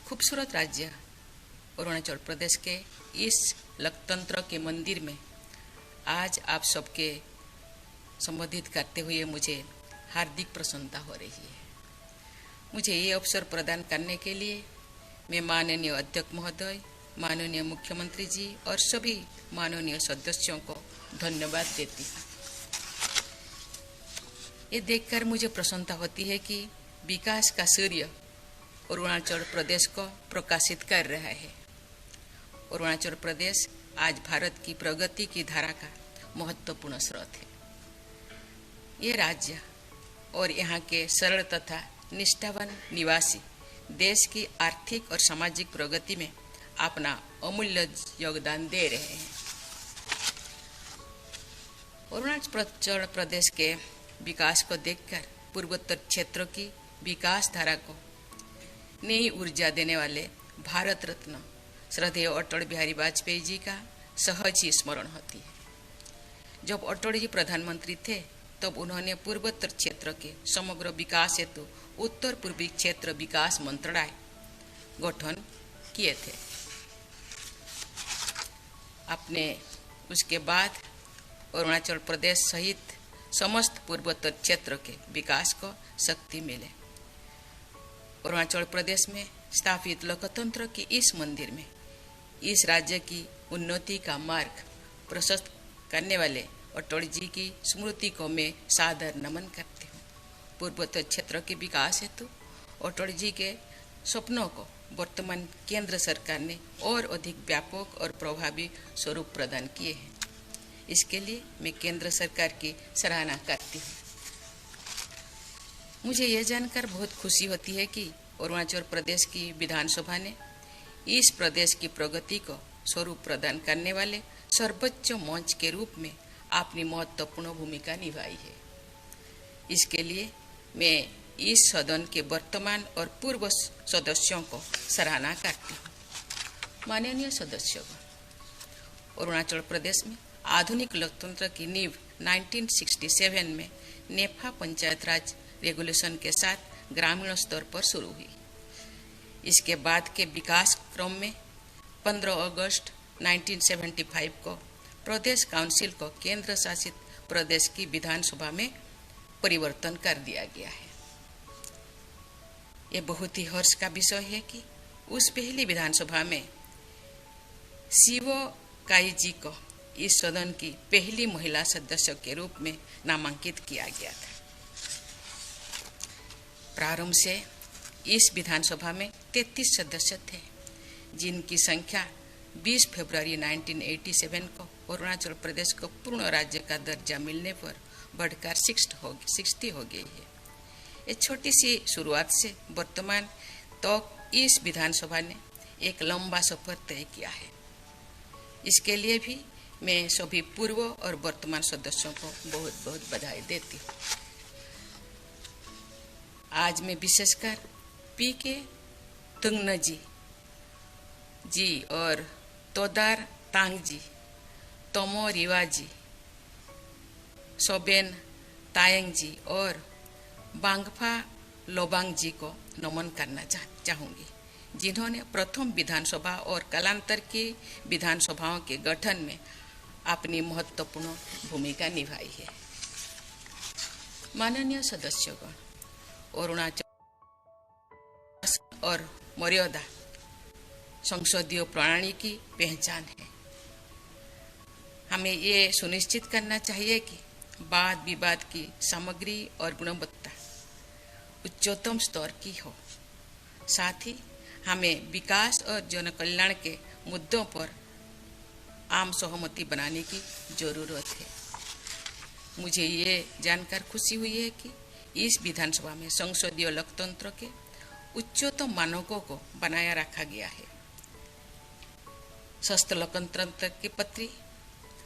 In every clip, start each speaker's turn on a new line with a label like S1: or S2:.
S1: खूबसूरत राज्य अरुणाचल प्रदेश के इस लोकतंत्र के मंदिर में आज आप सबके संबोधित करते हुए मुझे हार्दिक प्रसन्नता हो रही है। मुझे ये अवसर प्रदान करने के लिए मैं माननीय अध्यक्ष महोदय, माननीय मुख्यमंत्री जी और सभी माननीय सदस्यों को धन्यवाद देती हूँ। ये देखकर मुझे प्रसन्नता होती है कि विकास का सूर्य अरुणाचल प्रदेश को प्रकाशित कर रहा है। अरुणाचल प्रदेश आज भारत की प्रगति की धारा का महत्वपूर्ण स्रोत है। ये राज्य और यहाँ के सरल तथा निष्ठावान निवासी देश की आर्थिक और सामाजिक प्रगति में अपना अमूल्य योगदान दे रहे हैं। अरुणाचल प्रदेश के विकास को देखकर पूर्वोत्तर क्षेत्र की विकास धारा को नई ऊर्जा देने वाले भारत रत्न श्रद्धेय अटल बिहारी वाजपेयी जी का सहज ही स्मरण होती है। जब अटल जी प्रधानमंत्री थे तब उन्होंने पूर्वोत्तर क्षेत्र के समग्र विकास हेतु उत्तर पूर्वी क्षेत्र विकास मंत्रालय गठन किए थे। अपने उसके बाद अरुणाचल प्रदेश सहित समस्त पूर्वोत्तर क्षेत्र के विकास को शक्ति मिले। अरुणाचल प्रदेश में स्थापित लोकतंत्र के इस मंदिर में इस राज्य की उन्नति का मार्ग प्रशस्त करने वाले अटल जी की स्मृति को मैं सादर नमन करती हूँ। पूर्वोत्तर क्षेत्र के विकास हेतु अटल जी के सपनों को वर्तमान केंद्र सरकार ने और अधिक व्यापक और प्रभावी स्वरूप प्रदान किए हैं। इसके लिए मैं केंद्र सरकार की सराहना करती हूँ। मुझे यह जानकर बहुत खुशी होती है कि अरुणाचल प्रदेश की विधानसभा ने इस प्रदेश की प्रगति को स्वरूप प्रदान करने वाले सर्वोच्च मंच के रूप में अपनी महत्वपूर्ण भूमिका निभाई है। इसके लिए मैं इस सदन के वर्तमान और पूर्व सदस्यों को सराहना करती हूँ। माननीय सदस्यों, अरुणाचल प्रदेश में आधुनिक लोकतंत्र की नींव 1967 में नेफा पंचायत राज रेगुलेशन के साथ ग्रामीण स्तर पर शुरू हुई। इसके बाद के विकास क्रम में 15 अगस्त 1975 को प्रदेश काउंसिल को केंद्र शासित प्रदेश की विधानसभा में परिवर्तन कर दिया गया है। ये बहुत ही हर्ष का विषय है कि उस पहली विधानसभा में शिवो काई जी को इस सदन की पहली महिला सदस्य के रूप में नामांकित किया गया था। प्रारंभ से इस विधानसभा में 33 सदस्य थे, जिनकी संख्या 20 फरवरी 1987 को अरुणाचल प्रदेश को पूर्ण राज्य का दर्जा मिलने पर बढ़कर 60 हो गई है। ये छोटी सी शुरुआत से वर्तमान तक इस विधानसभा ने एक लंबा सफर तय किया है। इसके लिए भी मैं सभी पूर्व और वर्तमान सदस्यों को बहुत बहुत बधाई देती हूँ। आज मैं विशेषकर पीके तुंगन जी और तोदार तांग जी, तोमो रिवा जी, सोबेन तायंग जी और बांगफा लोबांग जी को नमन करना चाहूँगी, जिन्होंने प्रथम विधानसभा और कालांतर की विधानसभाओं के गठन में अपनी महत्वपूर्ण भूमिका निभाई है। माननीय सदस्यगण, अरुणाचल और मर्यादा संसदीय प्रणाली की पहचान है। हमें ये सुनिश्चित करना चाहिए कि वाद विवाद की सामग्री और गुणवत्ता उच्चतम स्तर की हो। साथ ही हमें विकास और जन कल्याण के मुद्दों पर आम सहमति बनाने की जरूरत है। मुझे ये जानकर खुशी हुई है कि इस विधानसभा में संसदीय लोकतंत्र के उच्चतम मानकों को बनाया रखा गया है। स्वस्थ लोकतंत्र की पत्री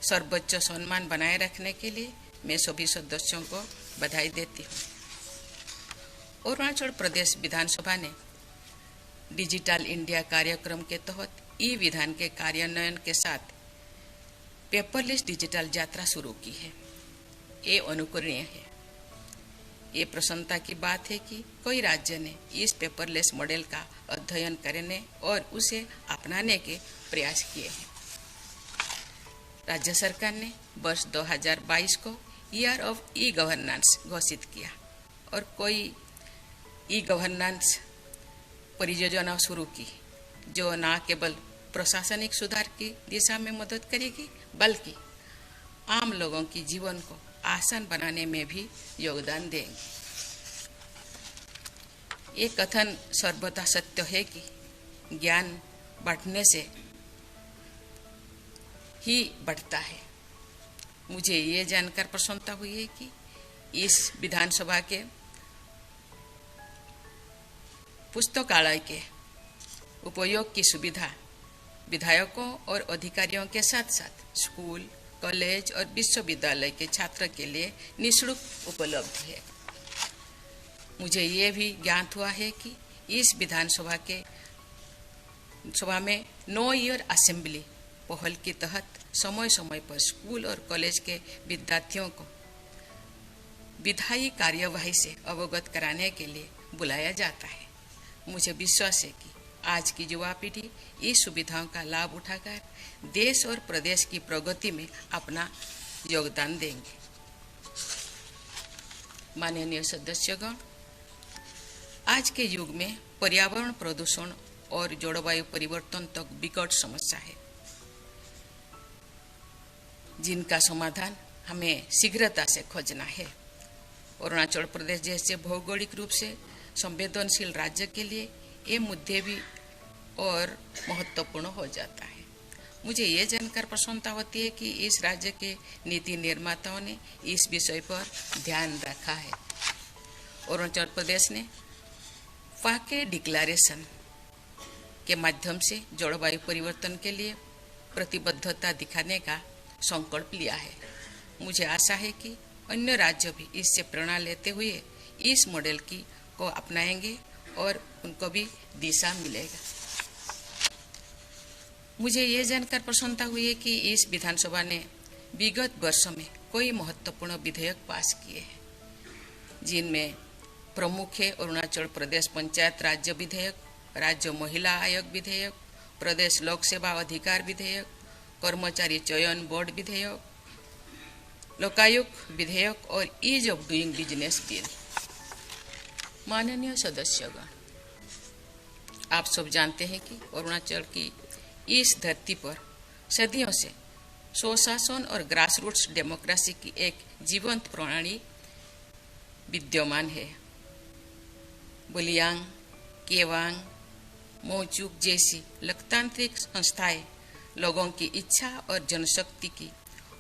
S1: सर्वोच्च सम्मान बनाए रखने के लिए मैं सभी सदस्यों को बधाई देती हूँ। अरुणाचल प्रदेश विधानसभा ने डिजिटल इंडिया कार्यक्रम के तहत ई विधान के कार्यान्वयन के साथ पेपरलेस डिजिटल यात्रा शुरू की है। ये अनुकरणीय है। ये प्रसन्नता की बात है कि कई राज्य ने इस पेपरलेस मॉडल का अध्ययन करने और उसे अपनाने के प्रयास किए हैं। राज्य सरकार ने वर्ष 2022 को ईयर ऑफ ई गवर्नेंस घोषित किया और कई ई गवर्नेंस परियोजना शुरू की, जो न केवल प्रशासनिक सुधार की दिशा में मदद करेगी बल्कि आम लोगों की जीवन को आसान बनाने में भी योगदान देंगे। ये कथन सर्वथा सत्य है कि ज्ञान बांटने से ही बढ़ता है। मुझे ये जानकर प्रसन्नता हुई है कि इस विधानसभा के पुस्तकालय के उपयोग की सुविधा विधायकों और अधिकारियों के साथ साथ स्कूल, कॉलेज और विश्वविद्यालय के छात्र के लिए निःशुल्क उपलब्ध है। मुझे ये भी ज्ञात हुआ है कि इस विधानसभा के सभा में नो ईयर असेंबली पहल के तहत समय समय पर स्कूल और कॉलेज के विद्यार्थियों को विधायी कार्यवाही से अवगत कराने के लिए बुलाया जाता है। मुझे विश्वास है कि आज की युवा पीढ़ी इस सुविधाओं का लाभ उठाकर देश और प्रदेश की प्रगति में अपना योगदान देंगे। माननीय सदस्यगण, आज के युग में पर्यावरण प्रदूषण और जलवायु परिवर्तन तक विकट समस्या है, जिनका समाधान हमें शीघ्रता से खोजना है। अरुणाचल प्रदेश जैसे भौगोलिक रूप से संवेदनशील राज्य के लिए ये मुद्दे भी और महत्वपूर्ण हो जाता है। मुझे ये जानकर प्रसन्नता होती है कि इस राज्य के नीति निर्माताओं ने इस विषय पर ध्यान रखा है। अरुणाचल प्रदेश ने फाके डिक्लेरेशन के माध्यम से जलवायु परिवर्तन के लिए प्रतिबद्धता दिखाने का संकल्प लिया है। मुझे आशा है कि अन्य राज्य भी इससे प्रेरणा लेते हुए इस मॉडल को अपनाएंगे और उनको भी दिशा मिलेगा। मुझे ये जानकर प्रसन्नता हुई है कि इस विधानसभा ने विगत वर्षों में कई महत्वपूर्ण विधेयक पास किए हैं, जिनमें प्रमुख है अरुणाचल प्रदेश पंचायत राज्य विधेयक, राज्य महिला आयोग विधेयक, प्रदेश लोक सेवा अधिकार विधेयक, कर्मचारी चयन बोर्ड विधेयक, लोकायुक्त विधेयक और ease of doing business bill. माननीय सदस्यगण, आप सब जानते हैं कि अरुणाचल की इस धरती पर सदियों से स्वशासन और ग्रासरूट्स डेमोक्रेसी की एक जीवंत प्रणाली विद्यमान है। बुलियांग, केवांग, मोचुक जैसी लोकतांत्रिक संस्थाएं लोगों की इच्छा और जनशक्ति की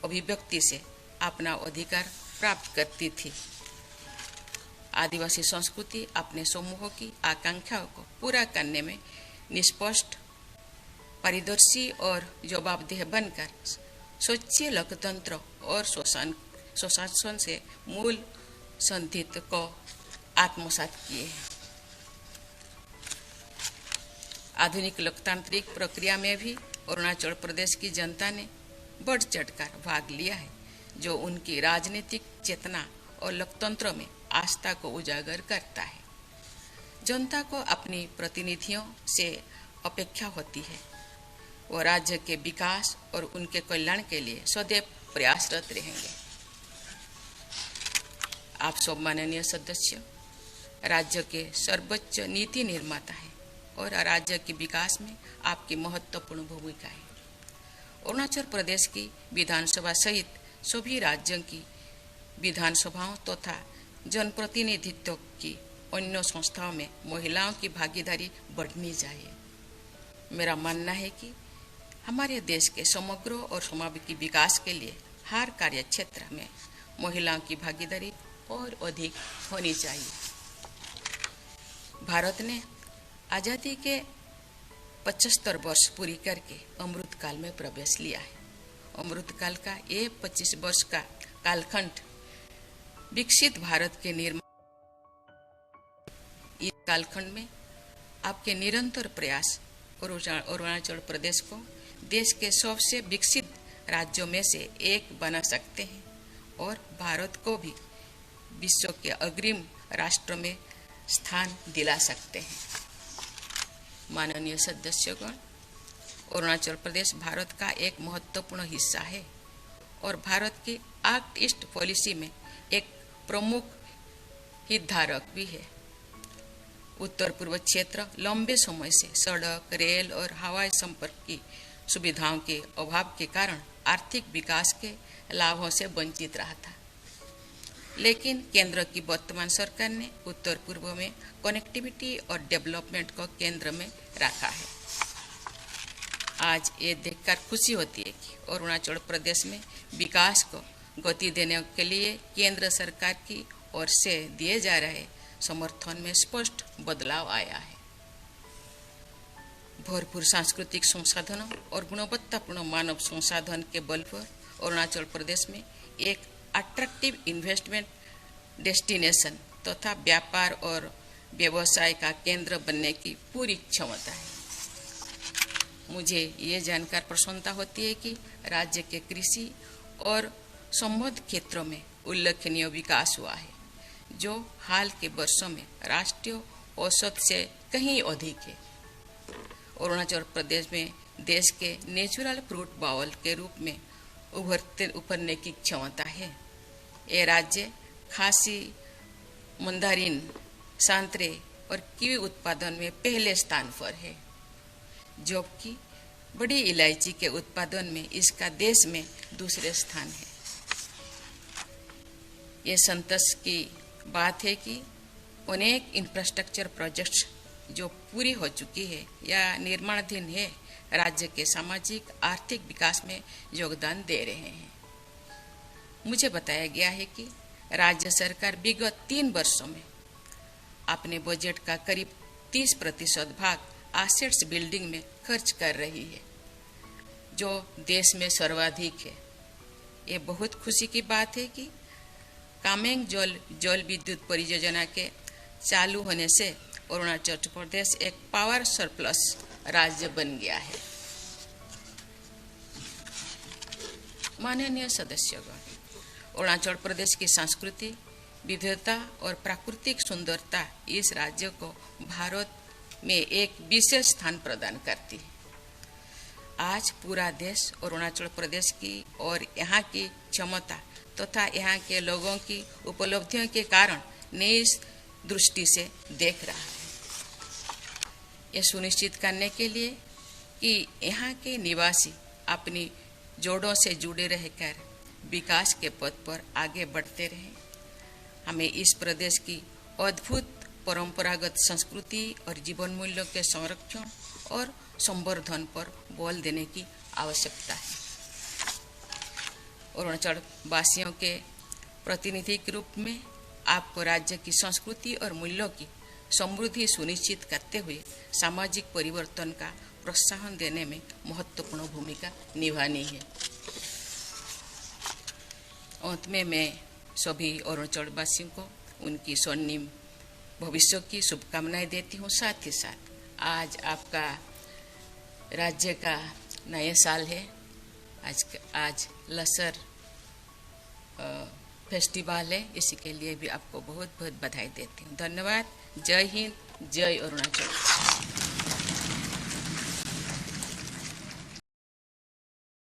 S1: अभिव्यक्ति से अपना अधिकार प्राप्त करती थी। आदिवासी संस्कृति अपने समूहों की आकांक्षाओं को पूरा करने में निष्पक्ष, पारदर्शी और जवाबदेह बनकर स्वच्छ लोकतंत्र और स्वशासन से मूल सिद्धांत को आत्मसात किए हैं। आधुनिक लोकतांत्रिक प्रक्रिया में भी अरुणाचल प्रदेश की जनता ने बढ़ चढ़कर भाग लिया है, जो उनकी राजनीतिक चेतना और लोकतंत्र में आस्था को उजागर करता है। जनता को अपनी प्रतिनिधियों से अपेक्षा होती है वो राज्य के विकास और उनके कल्याण के लिए सदैव प्रयासरत रहेंगे। आप सब माननीय सदस्य राज्य के सर्वोच्च नीति निर्माता है और राज्य के विकास में आपकी महत्वपूर्ण भूमिका है। अरुणाचल प्रदेश की विधानसभा सहित सभी राज्यों की विधानसभाओं तथा जनप्रतिनिधित्व की अन्य संस्थाओं में महिलाओं की भागीदारी बढ़नी चाहिए। मेरा मानना है कि हमारे देश के समग्र और समावेशी विकास के लिए हर कार्य क्षेत्र में महिलाओं की भागीदारी और अधिक होनी चाहिए। भारत ने आज़ादी के 75 वर्ष पूरी करके अमृतकाल में प्रवेश लिया है। अमृतकाल का ये 25 वर्ष का कालखंड विकसित भारत के निर्माण। इस कालखंड में आपके निरंतर प्रयास अरुणाचल प्रदेश को देश के सबसे विकसित राज्यों में से एक बना सकते हैं और भारत को भी विश्व के अग्रिम राष्ट्र में स्थान दिला सकते हैं। माननीय सदस्यगण, अरुणाचल प्रदेश भारत का एक महत्वपूर्ण हिस्सा है और भारत की एक्ट ईस्ट पॉलिसी में एक प्रमुख हितधारक भी है। उत्तर पूर्व क्षेत्र लंबे समय से सड़क, रेल और हवाई संपर्क की सुविधाओं के अभाव के कारण आर्थिक विकास के लाभों से वंचित रहा था, लेकिन केंद्र की वर्तमान सरकार ने उत्तर पूर्व में कनेक्टिविटी और डेवलपमेंट को केंद्र में रखा है। आज ये देखकर खुशी होती है कि अरुणाचल प्रदेश में विकास को गति देने के लिए केंद्र सरकार की ओर से दिए जा रहे समर्थन में स्पष्ट बदलाव आया है। भरपूर सांस्कृतिक संसाधनों और गुणवत्तापूर्ण मानव संसाधन के बल पर अरुणाचल प्रदेश में एक अट्रैक्टिव इन्वेस्टमेंट डेस्टिनेशन तथा व्यापार और व्यवसाय का केंद्र बनने की पूरी क्षमता है। मुझे ये जानकर प्रसन्नता होती है कि राज्य के कृषि और संबद्ध क्षेत्रों में उल्लेखनीय विकास हुआ है, जो हाल के वर्षों में राष्ट्रीय औसत से कहीं अधिक है। अरुणाचल प्रदेश में देश के नेचुरल फ्रूट बाउल के रूप में उभरने की क्षमता है। ये राज्य खासी, मंदारिन, संतरे और कीवी उत्पादन में पहले स्थान पर है, जबकि बड़ी इलायची के उत्पादन में इसका देश में दूसरे स्थान है। ये संतोष की बात है कि अनेक इंफ्रास्ट्रक्चर प्रोजेक्ट्स जो पूरी हो चुकी है या निर्माणाधीन है, राज्य के सामाजिक आर्थिक विकास में योगदान दे रहे हैं। मुझे बताया गया है कि राज्य सरकार विगत 3 वर्षों में अपने बजट का करीब 30% भाग एसेट्स बिल्डिंग में खर्च कर रही है, जो देश में सर्वाधिक है। ये बहुत खुशी की बात है कि कामेंग जल विद्युत परियोजना के चालू होने से अरुणाचल प्रदेश एक पावर सरप्लस राज्य बन गया है। माननीय सदस्यगण, अरुणाचल प्रदेश की संस्कृति, विविधता और प्राकृतिक सुंदरता इस राज्य को भारत में एक विशेष स्थान प्रदान करती है। आज पूरा देश अरुणाचल प्रदेश की और यहाँ की क्षमता तथा यहाँ के लोगों की उपलब्धियों के कारण नई दृष्टि से देख रहा है। ये सुनिश्चित करने के लिए कि यहाँ के निवासी अपनी जोड़ों से जुड़े रहकर विकास के पथ पर आगे बढ़ते रहें, हमें इस प्रदेश की अद्भुत परंपरागत संस्कृति और जीवन मूल्यों के संरक्षण और संवर्धन पर बल देने की आवश्यकता है। अरुणाचल वासियों के प्रतिनिधि के रूप में आपको राज्य की संस्कृति और मूल्यों की समृद्धि सुनिश्चित करते हुए सामाजिक परिवर्तन का प्रोत्साहन देने में महत्वपूर्ण भूमिका निभानी है। अंत में मैं सभी अरुणाचल वासियों को उनकी स्वर्णिम भविष्य की शुभकामनाएं देती हूँ। साथ ही साथ आज आपका राज्य का नया साल है। आज लसर फेस्टिवल है, इसी के लिए भी आपको बहुत बहुत बधाई देती हूँ। धन्यवाद। जय हिंद, जय अरुणाचल।